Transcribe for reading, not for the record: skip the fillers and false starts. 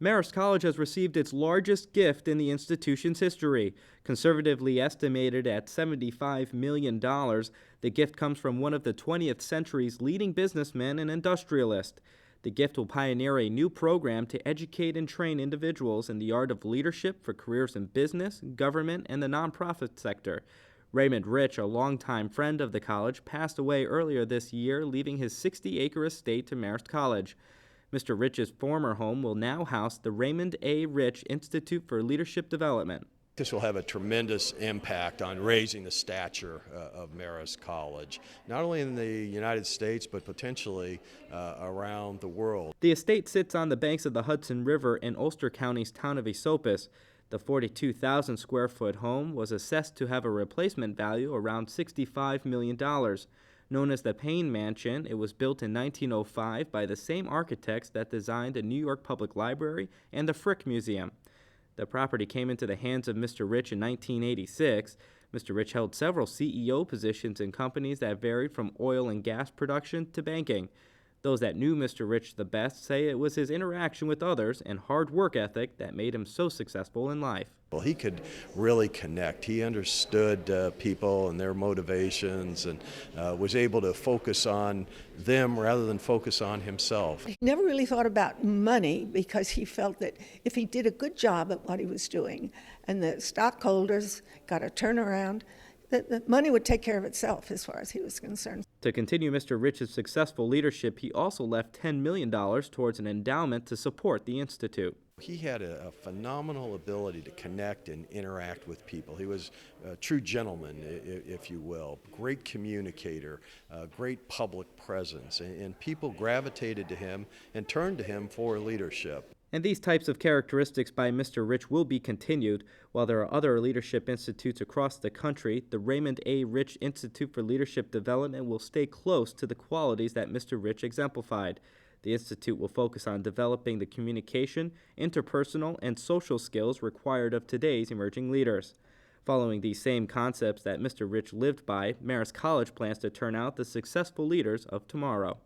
Marist College has received its largest gift in the institution's history. Conservatively estimated at $75 million, the gift comes from one of the 20th century's leading businessmen and industrialists. The gift will pioneer a new program to educate and train individuals in the art of leadership for careers in business, government, and the nonprofit sector. Raymond Rich, a longtime friend of the college, passed away earlier this year, leaving his 60-acre estate to Marist College. Mr. Rich's former home will now house the Raymond A. Rich Institute for Leadership Development. This will have a tremendous impact on raising the stature of Marist College, not only in the United States, but potentially around the world. The estate sits on the banks of the Hudson River in Ulster County's town of Esopus. The 42,000 square foot home was assessed to have a replacement value around $65 million. Known as the Payne Mansion, it was built in 1905 by the same architects that designed the New York Public Library and the Frick Museum. The property came into the hands of Mr. Rich in 1986. Mr. Rich held several CEO positions in companies that varied from oil and gas production to banking. Those that knew Mr. Rich the best say it was his interaction with others and hard work ethic that made him so successful in life. Well, he could really connect. He understood people and their motivations and was able to focus on them rather than focus on himself. He never really thought about money because he felt that if he did a good job at what he was doing and the stockholders got a turnaround, the money would take care of itself as far as he was concerned. To continue Mr. Rich's successful leadership, he also left $10 million towards an endowment to support the Institute. He had a phenomenal ability to connect and interact with people. He was a true gentleman, if you will, great communicator, great public presence, and people gravitated to him and turned to him for leadership. And these types of characteristics by Mr. Rich will be continued. While there are other leadership institutes across the country, the Raymond A. Rich Institute for Leadership Development will stay close to the qualities that Mr. Rich exemplified. The Institute will focus on developing the communication, interpersonal, and social skills required of today's emerging leaders. Following these same concepts that Mr. Rich lived by, Marist College plans to turn out the successful leaders of tomorrow.